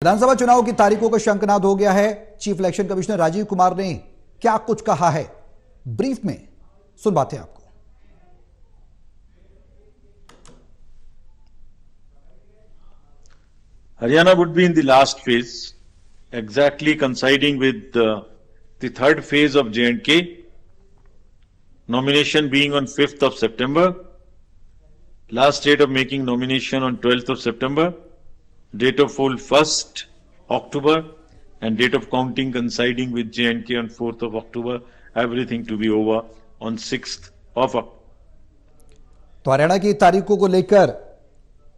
विधानसभा चुनाव की तारीखों का शंखनाद हो गया है। Chief election commissioner Rajiv Kumar ने क्या कुछ कहा है, ब्रीफ में सुनवाते हैं आपको। Haryana would be in the last phase, exactly coinciding with the third phase of J&K, nomination being on 5th of September, last date of making nomination on 12th of September, date of poll 1st October, and date of counting coinciding with J&K on 4th of October, everything to be over on 6th of October. तो हरियाणा की तारीखों को लेकर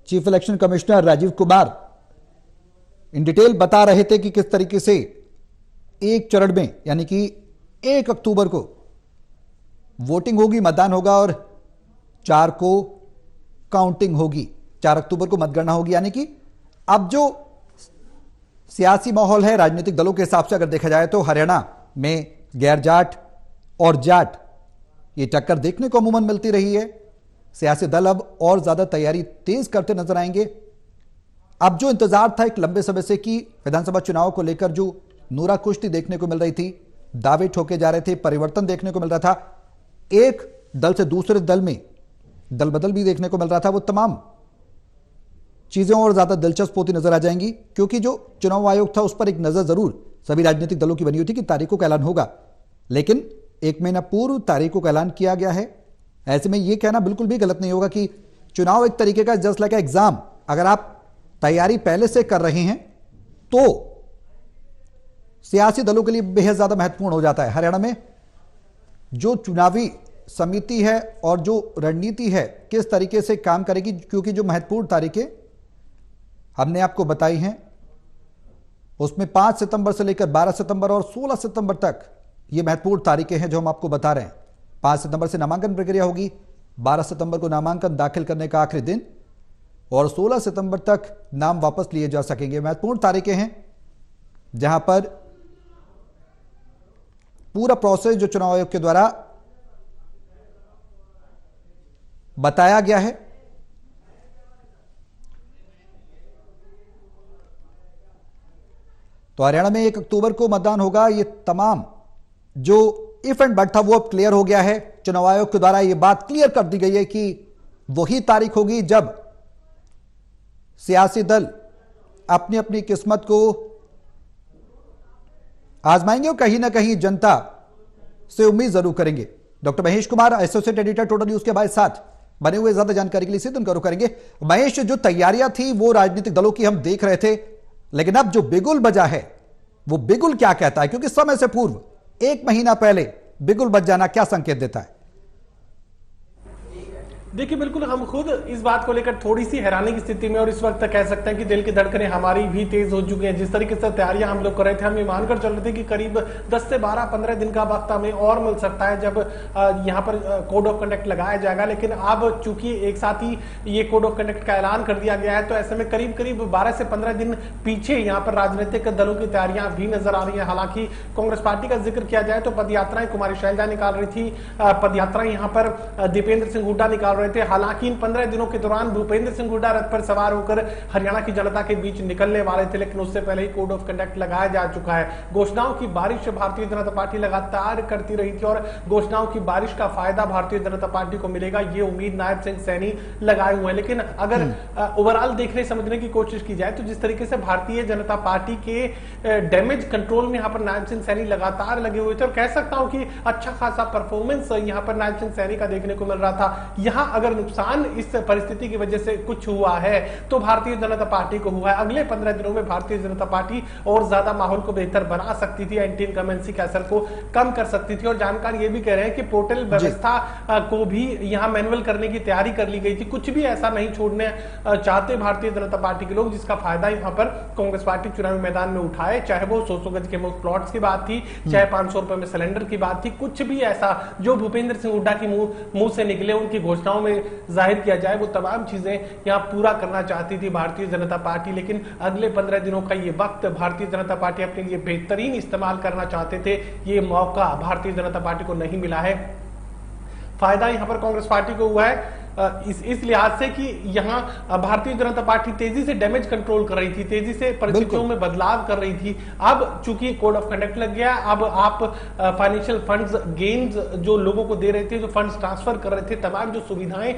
chief election commissioner Rajiv Kumar in detail बता रहे थे कि किस तरीके से एक चरण में यानी कि 1 अक्टूबर को वोटिंग होगी, मतदान होगा और 4 को काउंटिंग होगी, 4 अक्टूबर को मतगणना होगी। यानी कि अब जो सियासी माहौल है राजनीतिक दलों के हिसाब से अगर देखा जाए तो हरियाणा में गैर जाट और जाट ये टक्कर देखने को अमूमन मिलती रही है। सियासी दल अब और ज्यादा तैयारी तेज करते नजर आएंगे। अब जो इंतजार था एक लंबे समय से कि विधानसभा चुनाव को लेकर जो नूरा कुश्ती देखने को मिल रही थी, दावे ठोके जा रहे थे, परिवर्तन देखने को मिल रहा था, एक दल से दूसरे दल में दल बदल भी देखने को मिल रहा था, वो तमाम चीजें और ज्यादा दिलचस्प होती नजर आ जाएंगी। क्योंकि जो चुनाव आयोग था उस पर एक नजर जरूर सभी राजनीतिक दलों की बनी हुई थी कि तारीखों का ऐलान होगा, लेकिन 1 महीना पूर्व तारीखों का ऐलान किया गया है। ऐसे में यह कहना बिल्कुल भी गलत नहीं होगा कि चुनाव एक तरीके का जस्ट लाइक एग्जाम, अगर आप तैयारी पहले से कर रहे हैं तो सियासी दलों के लिए बेहद ज्यादा महत्वपूर्ण हो जाता है। हरियाणा में जो चुनावी समिति है और जो रणनीति है किस तरीके से काम करेगी, क्योंकि जो महत्वपूर्ण तारीखें हमने आपको बताई हैं उसमें 5 सितंबर से लेकर 12 सितंबर और 16 सितंबर तक ये महत्वपूर्ण तारीखें हैं जो हम आपको बता रहे हैं। 5 सितंबर से नामांकन प्रक्रिया होगी, 12 सितंबर को नामांकन दाखिल करने का आखिरी दिन और 16 सितंबर तक नाम वापस लिए जा सकेंगे। महत्वपूर्ण तारीखें हैं जहां पर पूरा प्रोसेस जो चुनाव आयोग के द्वारा बताया गया है तो हरियाणा में 1 अक्टूबर को मतदान होगा। ये तमाम जो इफ एंड बट था वो अब क्लियर हो गया है। चुनाव आयोग के द्वारा यह बात क्लियर कर दी गई है कि वही तारीख होगी जब सियासी दल अपनी अपनी किस्मत को आजमाएंगे और कहीं ना कहीं जनता से उम्मीद जरूर करेंगे। Doctor Mahesh Kumar, associate editor total news के हमारे साथ बने हुए, ज्यादा जानकारी के लिए सीधे उनका रुख करेंगे। महेश, जो तैयारियां थी वो राजनीतिक दलों की हम देख रहे थे, लेकिन अब जो बिगुल बजा है वो बिगुल क्या कहता है? क्योंकि समय से पूर्व 1 महीना पहले बिगुल बज जाना क्या संकेत देता है? देखिए, बिल्कुल हम खुद इस बात को लेकर थोड़ी सी हैरानी की स्थिति में और इस वक्त कह सकते हैं कि दिल की धड़कनें हमारी भी तेज हो चुकी हैं। जिस तरीके से तैयारियां हम लोग कर रहे थे, हम ये मानकर चल रहे थे कि करीब 10 से 12-15 दिन का वक्त हमें और मिल सकता है जब यहाँ पर कोड ऑफ कंडक्ट लगाया जाएगा। लेकिन अब चूंकि एक साथ ही ये कोड ऑफ कंडक्ट का ऐलान कर दिया गया है तो ऐसे में करीब करीब 12 से 15 दिन पीछे यहाँ पर राजनीतिक दलों की तैयारियां भी नजर आ रही है। हालांकि कांग्रेस पार्टी का जिक्र किया जाए तो पदयात्राएं कुमारी शैलजा निकाल रही थी, पदयात्राएं यहाँ पर दीपेंद्र सिंह हुड्डा निकाल रहे थे। हालांकि 15 दिनों के दौरान भूपेंद्र सिंह हुड्डा रथ पर सवार होकर हरियाणा की जनता के बीच निकलने वाले थे, लेकिन उससे पहले ही कोड ऑफ कंडक्ट लगाया जा चुका है। घोषणाओं की बारिश भारतीय जनता पार्टी लगातार करती रही थी और घोषणाओं की बारिश का फायदा भारतीय जनता पार्टी को मिलेगा, ये उम्मीद नायब सिंह सैनी लगाए हुए हैं। लेकिन अगर ओवरऑल देखने समझने की कोशिश की जाए तो जिस तरीके से भारतीय जनता पार्टी के डैमेज कंट्रोल में यहाँ पर नायब सिंह सैनी लगातार लगे हुए थे और कह सकता हूं कि अच्छा खासा परफॉर्मेंस यहाँ पर नायब सिंह सैनी का देखने को मिल रहा था। यहां अगर नुकसान इस परिस्थिति की वजह से कुछ हुआ है तो भारतीय जनता पार्टी को हुआ है। अगले 15 दिनों में भारतीय जनता पार्टी और ज्यादा माहौल को बेहतर बना सकती थी, एंटी इनकमेंसी के असर को कम कर सकती थी। और जानकार ये भी कह रहे हैं कि पोर्टल व्यवस्था को भी यहां मैनुअल करने की तैयारी कर ली गई थी। कुछ भी ऐसा नहीं छोड़ने चाहते भारतीय जनता पार्टी के लोग जिसका फायदा यहां पर कांग्रेस पार्टी चुनावी मैदान में उठाए, चाहे वो 100 गज के मुफ्त प्लॉट्स की बात थी, चाहे 500 रुपए में सिलेंडर की बात थी। कुछ भी ऐसा जो भूपेंद्र सिंह हुड्डा की मुंह से निकले, उनकी घोषणाओं में जाहिर किया जाए, वो तमाम चीजें यहां पूरा करना चाहती थी भारतीय जनता पार्टी। लेकिन अगले 15 दिनों का ये वक्त भारतीय जनता पार्टी अपने लिए बेहतरीन इस्तेमाल करना चाहते थे, ये मौका भारतीय जनता पार्टी को नहीं मिला है। फायदा यहां पर कांग्रेस पार्टी को हुआ है इस लिहाज से कि यहाँ भारतीय जनता पार्टी तेजी से डैमेज कंट्रोल कर रही थी, तेजी से परिस्थितियों में बदलाव कर रही थी। अब चूंकि कोड ऑफ कंडक्ट लग गया, अब आप फाइनेंशियल फंड्स गेन्स जो लोगों को दे रहे थे, जो फंड्स ट्रांसफर कर रहे थे, तमाम जो सुविधाएं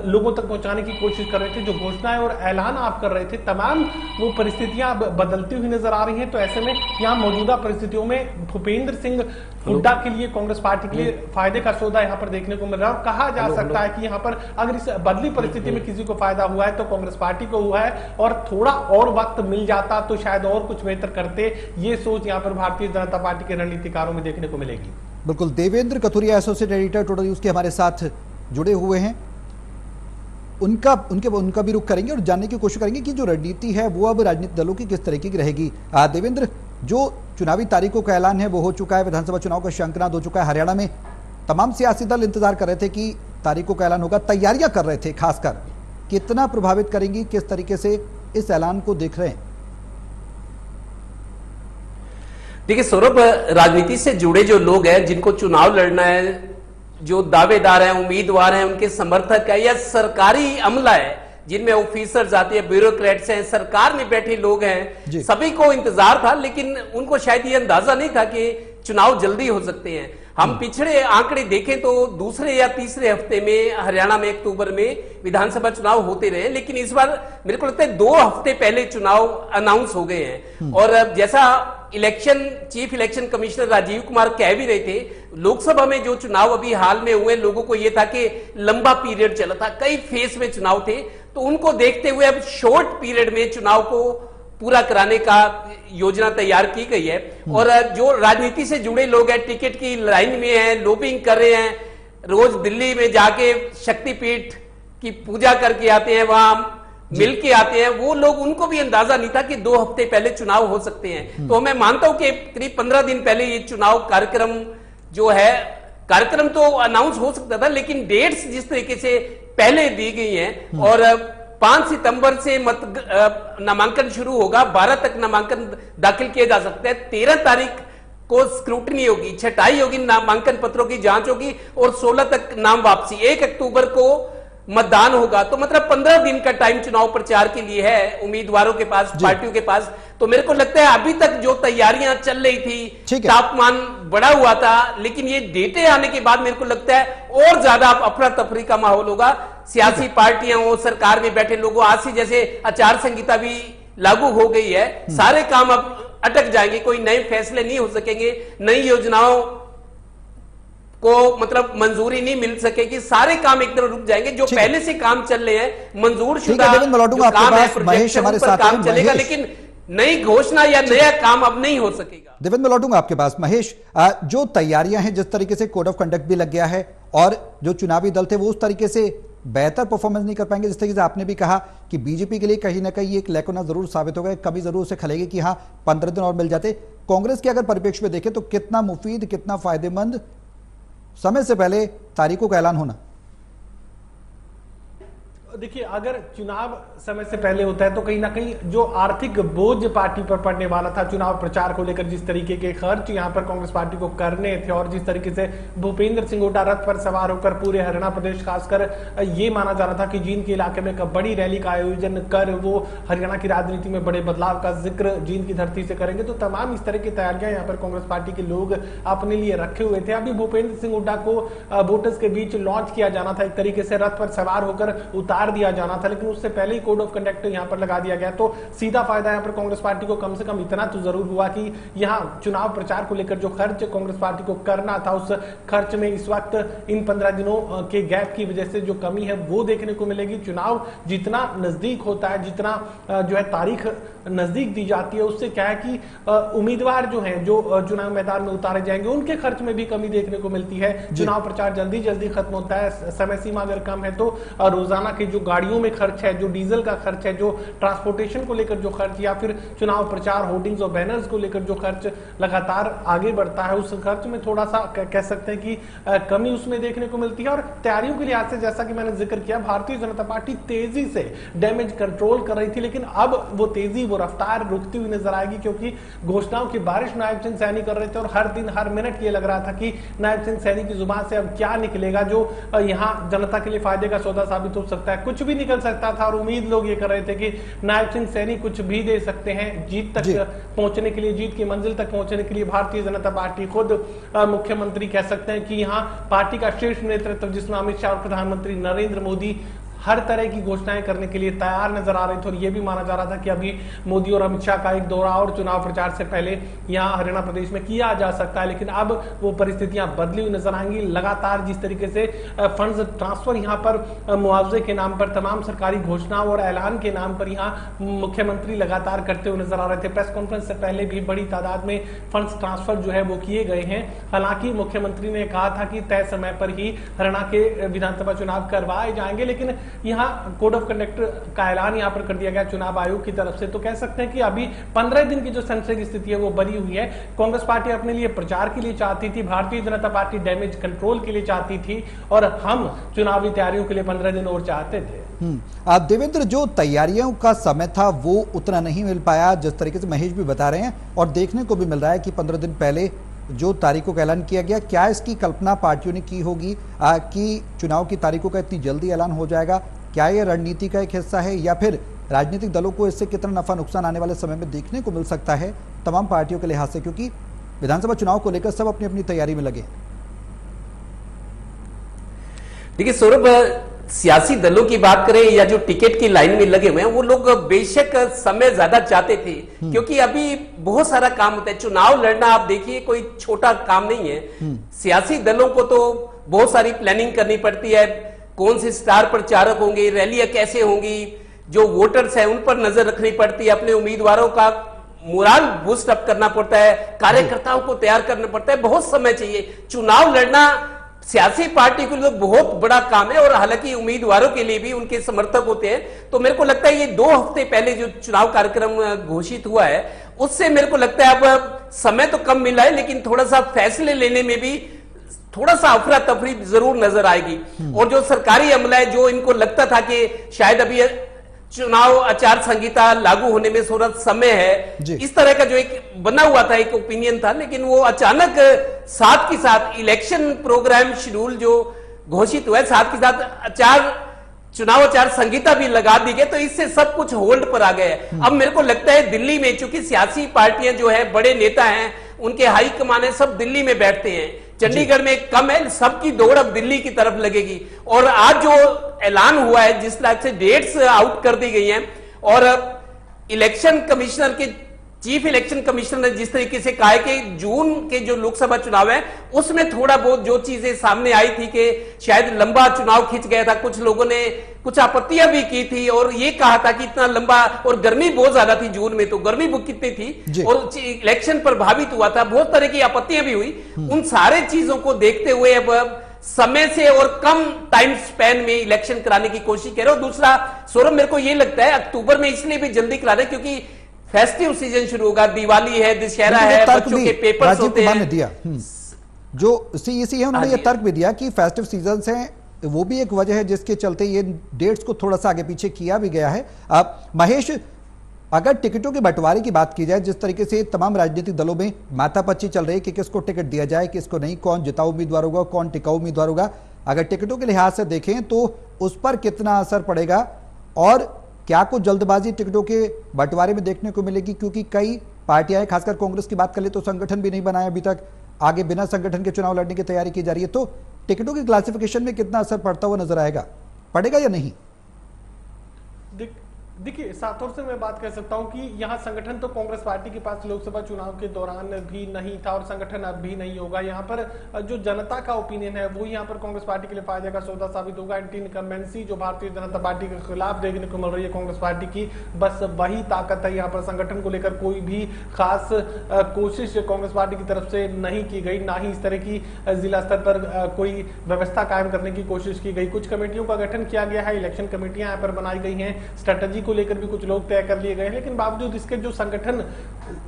लोगों तक पहुंचाने की कोशिश कर रहे थे, जो घोषणाएं और ऐलान आप कर रहे थे, तमाम वो परिस्थितियां अब बदलती हुई नजर आ रही हैं। तो ऐसे में यहाँ मौजूदा परिस्थितियों में भूपेंद्र सिंह हुड्डा के लिए, कांग्रेस पार्टी के लिए फायदे का सौदा यहाँ पर देखने को मिल रहा है। और कहा जा सकता है कि यहाँ पर अगर इस बदली परिस्थिति में किसी को फायदा हुआ है तो कांग्रेस पार्टी को हुआ है, और थोड़ा और वक्त मिल जाता तो शायद और कुछ बेहतर करते, ये सोच यहाँ पर भारतीय जनता पार्टी के रणनीतिकारों में देखने को मिलेगी। बिल्कुल, Devendra Kathuria associate editor total news के हमारे साथ जुड़े हुए हैं, उनका भी रुख करेंगे और जानने की कोशिश करेंगे कि जो रणनीति है वो अब राजनीतिक दलों की किस तरीके की रहेगी। देवेंद्र, जो चुनावी तारीखों का ऐलान है वो हो चुका है, विधानसभा चुनाव का शंखनाद हो चुका है, हरियाणा में तमाम सियासी दल इंतजार कर रहे थे कि तारीखों का ऐलान होगा, तैयारियां कर रहे थे, खासकर कितना प्रभावित करेंगी, किस तरीके से इस ऐलान को देख रहे हैं? देखिए सौरभ, राजनीति से जुड़े जो लोग हैं, जिनको चुनाव लड़ना है, जो दावेदार हैं, उम्मीदवार हैं, उनके समर्थक है या सरकारी अमला है, जिनमें ऑफिसर्स आते हैं, ब्यूरोक्रेट्स हैं, सरकार में बैठे लोग हैं, सभी को इंतजार था। लेकिन उनको शायद ये अंदाजा नहीं था कि चुनाव जल्दी हो सकते हैं। हम पिछड़े आंकड़े देखें तो दूसरे या तीसरे हफ्ते में हरियाणा में अक्टूबर में विधानसभा चुनाव होते रहे, लेकिन इस बार मेरे को लगता है 2 हफ्ते पहले चुनाव अनाउंस हो गए हैं। और जैसा chief election commissioner Rajiv Kumar कह भी रहे थे, लोकसभा में जो चुनाव अभी हाल में हुए, लोगों को यह था कि लंबा पीरियड चला था, कई फेज में चुनाव थे, तो उनको देखते हुए अब शॉर्ट पीरियड में चुनाव को पूरा कराने का योजना तैयार की गई है। और जो राजनीति से जुड़े लोग हैं, टिकट की लाइन में हैं, लॉबिंग कर रहे हैं, रोज दिल्ली में जाके शक्तिपीठ की पूजा करके आते हैं, वहां मिल के आते हैं, वो लोग, उनको भी अंदाजा नहीं था कि 2 हफ्ते पहले चुनाव हो सकते हैं। तो मैं मानता हूं कि करीब 15 दिन पहले ये चुनाव कार्यक्रम जो है, कार्यक्रम तो अनाउंस हो सकता था, लेकिन डेट्स जिस तरीके से पहले दी गई हैं, और 5 सितंबर से नामांकन शुरू होगा, 12 तक नामांकन दाखिल किए जा सकते हैं, 13 तारीख को स्क्रूटनी होगी, छटाई होगी, नामांकन पत्रों की जांच होगी, और 16 तक नाम वापसी, 1 अक्टूबर को मतदान होगा। तो मतलब 15 दिन का टाइम चुनाव प्रचार के लिए है उम्मीदवारों के पास, पार्टियों के पास। तो मेरे को लगता है अभी तक जो तैयारियां चल रही थी, तापमान बढ़ा हुआ था, लेकिन ये डेटे आने के बाद मेरे को लगता है और ज्यादा अफरा तफरी का माहौल होगा। सियासी पार्टियां हो, सरकार में बैठे लोगों, आज से जैसे आचार संहिता भी लागू हो गई है, सारे काम अब अटक जाएंगे, कोई नए फैसले नहीं हो सकेंगे, नई योजनाओं को मतलब मंजूरी नहीं मिल सकेगी, सारे काम एक तरफ रुक जाएंगे। जो पहले से काम चल रहे हैं, मंजूर शुदा काम है, महेश हमारे साथ काम चलेगा, लेकिन नई घोषणा या नया काम अब नहीं हो सकेगा। देवेंद्र, मैं लौटूंगा आपके पास। महेश, जो तैयारियां हैं, जिस तरीके से कोड ऑफ कंडक्ट भी लग गया है, और जो चुनावी दल थे वो उस तरीके से बेहतर परफॉर्मेंस नहीं कर पाएंगे, जिस तरीके से आपने भी कहा कि बीजेपी के लिए कहीं ना कहीं एक लेकोना जरूर साबित होगा, कभी जरूर से खलेगी कि हाँ 15 दिन और मिल जाते। कांग्रेस के अगर परिप्रेक्ष्य में देखें तो कितना मुफीद, कितना फायदेमंद समय से पहले तारीखों का ऐलान होना? देखिए, अगर चुनाव समय से पहले होता है तो कहीं ना कहीं जो आर्थिक बोझ पार्टी पर पड़ने वाला था चुनाव प्रचार को लेकर, जिस तरीके के खर्च यहां पर कांग्रेस पार्टी को करने थे, और जिस तरीके से भूपेंद्र सिंह हुड्डा रथ पर सवार होकर पूरे हरियाणा प्रदेश, खासकर ये माना जा रहा था कि जींद के इलाके में एक बड़ी रैली का आयोजन कर वो हरियाणा की राजनीति में बड़े बदलाव का जिक्र जींद की धरती से करेंगे, तो तमाम इस तरह की तैयारियां यहाँ पर कांग्रेस पार्टी के लोग अपने लिए रखे हुए थे। अभी भूपेंद्र सिंह हुड्डा को वोटर्स के बीच लॉन्च किया जाना था, एक तरीके से रथ पर सवार होकर उतार दिया जाना था, लेकिन उससे पहले ही कोड ऑफ कंडक्ट यहां पर लगा दिया गया। तो सीधा फायदा यहां पर कांग्रेस पार्टी को कम से कम इतना तो जरूर हुआ कि यहां चुनाव प्रचार को लेकर जो खर्च कांग्रेस पार्टी को करना था, उस खर्च में इस वक्त इन 15 दिनों के गैप की वजह से जो कमी है वो देखने को मिलेगी। चुनाव जितना नजदीक होता है, जितना जो है तारीख नजदीक दी जाती है, उससे क्या है कि उम्मीदवार जो हैं, जो चुनाव मैदान में उतारे जाएंगे, उनके खर्च में भी कमी देखने को मिलती है। चुनाव प्रचार जल्दी जल्दी खत्म होता है, समय सीमा अगर कम है तो रोजाना के जो गाड़ियों में खर्च है, जो डीजल का खर्च है, जो ट्रांसपोर्टेशन को लेकर जो खर्च, या फिर चुनाव प्रचार होर्डिंग्स और बैनर्स को लेकर जो खर्च लगातार आगे बढ़ता है, उस खर्च में थोड़ा सा कह सकते हैं कि कमी उसमें देखने को मिलती है। और तैयारियों के लिहाज से जैसा कि मैंने जिक्र किया, भारतीय जनता पार्टी तेजी से डैमेज कंट्रोल कर रही थी, लेकिन अब वो तेजी, वो रफ्तार रुकती हुई नजर आएगी, क्योंकि घोषणाओं की बारिश नायब सिंह सैनी कर रहे थे और हर दिन हर मिनट ये लग रहा था कि नायब सिंह सैनी की जुबान से अब क्या निकलेगा जो यहाँ जनता के लिए फायदे का सौदा साबित हो सकता है। कुछ भी निकल सकता था और उम्मीद लोग ये कर रहे थे कि नायब सिंह सैनी कुछ भी दे सकते हैं जीत तक पहुंचने के लिए, जीत की मंजिल तक पहुंचने के लिए। भारतीय जनता पार्टी खुद मुख्यमंत्री कह सकते हैं कि यहाँ पार्टी का शीर्ष नेतृत्व जिसमें अमित शाह और प्रधानमंत्री नरेंद्र मोदी हर तरह की घोषणाएं करने के लिए तैयार नजर आ रहे थे। और यह भी माना जा रहा था कि अभी मोदी और अमित शाह का एक दौरा और चुनाव प्रचार से पहले यहां हरियाणा प्रदेश में किया जा सकता है, लेकिन अब वो परिस्थितियां बदली हुई नजर आएंगी। लगातार जिस तरीके से फंड्स ट्रांसफर यहां पर मुआवजे के नाम पर, तमाम सरकारी घोषणाओं और ऐलान के नाम पर यहां मुख्यमंत्री लगातार करते हुए नजर आ रहे थे। प्रेस कॉन्फ्रेंस से पहले भी बड़ी तादाद में फंड्स ट्रांसफर जो है वो किए गए हैं। हालांकि मुख्यमंत्री ने कहा था कि तय समय पर ही हरियाणा के विधानसभा चुनाव करवाए जाएंगे, लेकिन यहाँ कोड ऑफ कंडक्ट का ऐलान यहाँ पर कर दिया गया चुनाव आयोग की तरफ से। तो कह सकते हैं कि अभी 15 दिन की जो संशय स्थिति है वो बनी हुई है। कांग्रेस पार्टी अपने लिए प्रचार के लिए चाहती थी, Bharatiya Janata party damage control के लिए चाहती थी, और हम चुनावी तैयारियों के लिए 15 दिन और चाहते थे। देवेंद्र, जो तैयारियों का समय था वो उतना नहीं मिल पाया, जिस तरीके से महेश भी बता रहे हैं, और देखने को भी मिल रहा है कि 15 दिन पहले जो तारीखों का ऐलान किया गया, क्या इसकी कल्पना पार्टियों ने की होगी कि चुनाव की तारीखों का इतनी जल्दी ऐलान हो जाएगा? क्या यह रणनीति का एक हिस्सा है, या फिर राजनीतिक दलों को इससे कितना नफा नुकसान आने वाले समय में देखने को मिल सकता है तमाम पार्टियों के लिहाज से, क्योंकि विधानसभा चुनाव को लेकर सब अपनी अपनी तैयारी में लगे? देखिए सौरभ, सियासी दलों की बात करें या जो टिकट की लाइन में लगे हुए हैं, वो लोग बेशक समय ज्यादा चाहते थे, क्योंकि अभी बहुत सारा काम होता है। चुनाव लड़ना आप देखिए कोई छोटा काम नहीं है। सियासी दलों को तो बहुत सारी प्लानिंग करनी पड़ती है, कौन से स्टार प्रचारक होंगे, रैलियां कैसे होंगी, जो वोटर्स हैं उन पर नजर रखनी पड़ती है, अपने उम्मीदवारों का मोरल बूस्ट अप करना पड़ता है, कार्यकर्ताओं को तैयार करना पड़ता है, बहुत समय चाहिए। चुनाव लड़ना सियासी पार्टी के लिए बहुत बड़ा काम है, और हालांकि उम्मीदवारों के लिए भी उनके समर्थक होते हैं। तो मेरे को लगता है ये 2 हफ्ते पहले जो चुनाव कार्यक्रम घोषित हुआ है, उससे मेरे को लगता है अब समय तो कम मिला है, लेकिन थोड़ा सा फैसले लेने में भी थोड़ा सा अफरा तफरी जरूर नजर आएगी। और जो सरकारी अमला है, जो इनको लगता था कि शायद अभी चुनाव आचार संहिता लागू होने में थोड़ा समय है, इस तरह का जो एक बना हुआ था, एक ओपिनियन था, लेकिन वो अचानक साथ के साथ इलेक्शन प्रोग्राम शेड्यूल जो घोषित हुआ है, साथ के साथ चुनाव आचार संहिता भी लगा दी गई, तो इससे सब कुछ होल्ड पर आ गया है। अब मेरे को लगता है दिल्ली में, चूंकि सियासी पार्टियां जो है, बड़े नेता हैं, उनके हाई कमान है, सब दिल्ली में बैठते हैं, चंडीगढ़ में कम है, सबकी दौड़ अब दिल्ली की तरफ लगेगी। और आज जो ऐलान हुआ है, जिस तरह से डेट्स आउट कर दी गई हैं, और इलेक्शन कमिश्नर के चीफ इलेक्शन कमिश्नर ने जिस तरीके से कहा है कि जून के जो लोकसभा चुनाव है उसमें थोड़ा बहुत जो चीजें सामने आई थी कि शायद लंबा चुनाव खिंच गया था, कुछ लोगों ने कुछ आपत्तियां भी की थी, और ये कहा था कि इतना लंबा, और गर्मी बहुत ज्यादा थी जून में, तो गर्मी कितनी थी और इलेक्शन प्रभावित हुआ था, बहुत तरह की आपत्तियां भी हुई। उन सारे चीजों को देखते हुए अब समय से और कम टाइम स्पैन में इलेक्शन कराने की कोशिश कर रहे हो। दूसरा सौरभ, मेरे को ये लगता है अक्टूबर में इसलिए भी जल्दी करा रहे क्योंकि फेस्टिव सीजन शुरू होगा, दिवाली है, दशहरा है, बच्चों के पेपर्स होते हैं। दिया जो सीईसी है उन्होंने ये तर्क भी दिया कि फेस्टिव सीजन से वो भी एक वजह है जिसके चलते ये डेट्स को थोड़ा सा आगे पीछे किया भी गया है। अब महेश, अगर टिकटों के बंटवारे की बात की जाए, जिस तरीके से तमाम राजनीतिक दलों में माथापच्ची चल रही है कि किसको टिकट दिया जाए, किसको नहीं, कौन जिताऊ उम्मीदवार होगा, कौन टिकाऊ उम्मीदवार होगा, अगर टिकटों के लिहाज से देखें तो उस पर कितना असर पड़ेगा, और क्या कुछ जल्दबाजी टिकटों के बंटवारे में देखने को मिलेगी? क्योंकि कई पार्टियां, खासकर कांग्रेस की बात कर ले तो संगठन भी नहीं बनाया अभी तक, आगे बिना संगठन के चुनाव लड़ने की तैयारी की जा रही है, तो टिकटों की क्लासिफिकेशन में कितना असर पड़ता हुआ नजर आएगा, पड़ेगा या नहीं? देखिए, सातों से मैं बात कर सकता हूं कि यहाँ संगठन तो कांग्रेस पार्टी के पास लोकसभा चुनाव के दौरान भी नहीं था और संगठन अब भी नहीं होगा। यहाँ पर जो जनता का ओपिनियन है वो यहाँ पर कांग्रेस पार्टी के लिए फायदे का सौदा साबित होगा। एंटी इनकम्बेंसी जो भारतीय जनता पार्टी के खिलाफ देखने को मिल रही है कांग्रेस पार्टी की, बस वही ताकत है। यहाँ पर संगठन को लेकर कोई भी खास कोशिश कांग्रेस पार्टी की तरफ से नहीं की गई, ना ही इस तरह की जिला स्तर पर कोई व्यवस्था कायम करने की कोशिश की गई। कुछ कमेटियों का गठन किया गया है, इलेक्शन कमेटियां यहाँ पर बनाई गई हैं, स्ट्रेटजी को लेकर भी कुछ लोग तय कर लिए गए हैं, लेकिन बावजूद इसके जो संगठन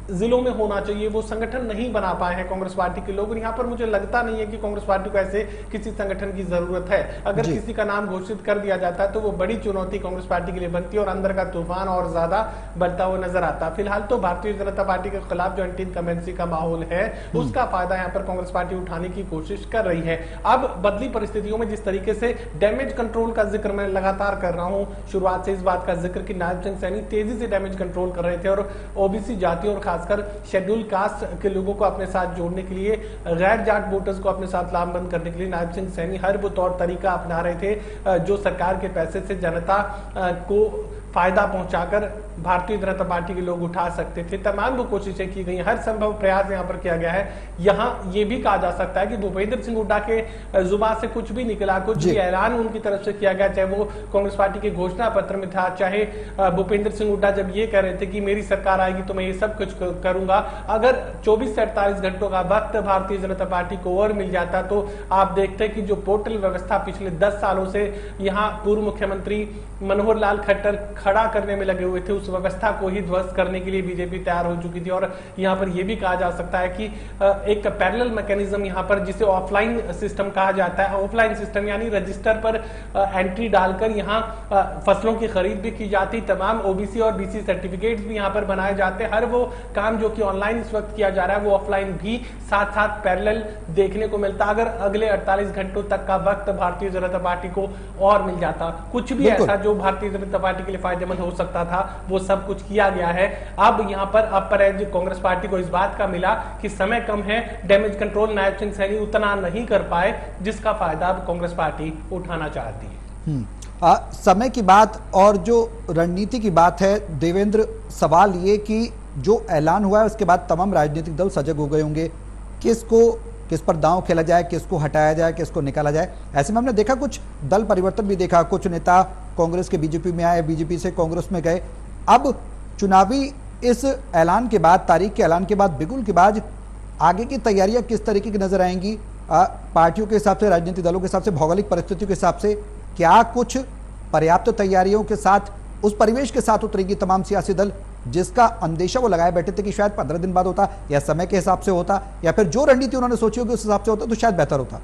जिलों में होना चाहिए वो संगठन नहीं बना पाए हैं कांग्रेस पार्टी के लोग। और यहाँ पर मुझे लगता नहीं है कि कांग्रेस पार्टी को ऐसे किसी संगठन की जरूरत है। अगर किसी का नाम घोषित कर दिया जाता है तो वो बड़ी चुनौती कांग्रेस पार्टी के लिए बनती है और अंदर का तूफान और ज्यादा बढ़ता हुआ नजर आता है। फिलहाल तो भारतीय जनता पार्टी के खिलाफ जो एंटी इनकम्बेंसी का माहौल है उसका फायदा यहाँ पर कांग्रेस पार्टी उठाने की कोशिश कर रही है। अब बदली परिस्थितियों में जिस तरीके से डैमेज कंट्रोल का जिक्र मैं लगातार कर रहा हूं, शुरुआत से इस बात का जिक्र कि नायब सिंह सैनी तेजी से डैमेज कंट्रोल कर रहे थे और ओबीसी जातियों और खासकर शेड्यूल कास्ट के लोगों को अपने साथ जोड़ने के लिए, गैर जाट वोटर्स को अपने साथ लामबंद करने के लिए नायब सिंह सैनी हर वो तौर तरीका अपना रहे थे जो सरकार के पैसे से जनता को फायदा पहुंचाकर भारतीय जनता पार्टी के लोग उठा सकते थे। तमाम वो कोशिशें की गई, हर संभव प्रयास यहाँ पर किया गया है। यहाँ ये भी कहा जा सकता है कि भूपेंद्र सिंह हुड्डा के जुबान से कुछ भी निकला, कुछ भी ऐलान उनकी तरफ से किया गया, चाहे वो कांग्रेस पार्टी के घोषणा पत्र में था, चाहे भूपेंद्र सिंह हुड्डा जब ये कह रहे थे कि मेरी सरकार आएगी तो मैं ये सब कुछ करूंगा। अगर 24 से 48 घंटों का वक्त भारतीय जनता पार्टी को और मिल जाता तो आप देखते कि जो पोर्टल व्यवस्था पिछले 10 सालों से यहाँ पूर्व मुख्यमंत्री मनोहर लाल खट्टर खड़ा करने में लगे हुए थे, उस व्यवस्था को ही ध्वस्त करने के लिए बीजेपी तैयार हो चुकी थी। और यहाँ पर यह भी कहा जा सकता है कि एक पैरेलल मैकेनिज्म यहाँ पर जिसे ऑफलाइन सिस्टम कहा जाता है, ऑफलाइन सिस्टम यानी रजिस्टर पर एंट्री डालकर यहाँ फसलों की खरीद भी की जाती, तमाम ओबीसी और बीसी सर्टिफिकेट भी यहाँ पर बनाए जाते। हर वो काम जो कि ऑनलाइन इस वक्त किया जा रहा है वो ऑफलाइन भी साथ साथ पैरेलल देखने को मिलता। अगर अगले 48 घंटों तक का वक्त भारतीय जनता पार्टी को और मिल जाता, कुछ भी ऐसा जो भारतीय जनता पार्टी के लिए फायदेमंद हो सकता था वो सब कुछ किया गया है। अब यहाँ पर कांग्रेस पार्टी को इस बात का मिला कि समय कम है, डैमेज कंट्रोल नायब सिंह सैनी उतना नहीं कर पाए जिसका फायदा अब कांग्रेस पार्टी उठाना चाहती है। समय की बात और जो रणनीति की बात है देवेंद्र, सवाल ये कि जो ऐलान हुआ है उसके बाद तमाम राजनीतिक दल सजग हो गए होंगे, किस पर दांव खेला जाए, किसको हटाया जाए, किसको निकाला जाए। ऐसे में हमने देखा कुछ दल परिवर्तन भी देखा, कुछ नेता कांग्रेस के बीजेपी में आए, बीजेपी से कांग्रेस में गए। अब चुनावी इस ऐलान के बाद, तारीख के ऐलान के बाद, बिगुल के बाद आगे की तैयारियां किस तरीके की नजर आएंगी पार्टियों के हिसाब से, राजनीतिक दलों के हिसाब से, भौगोलिक परिस्थितियों के हिसाब से? क्या कुछ पर्याप्त तैयारियों के साथ, उस परिवेश के साथ उतरेगी तमाम सियासी दल जिसका अंदेशा वो लगाए बैठे थे कि शायद 15 दिन बाद होता, या समय के हिसाब से होता, या फिर जो रणनीति उन्होंने सोची होगी उस हिसाब से होता तो शायद बेहतर होता?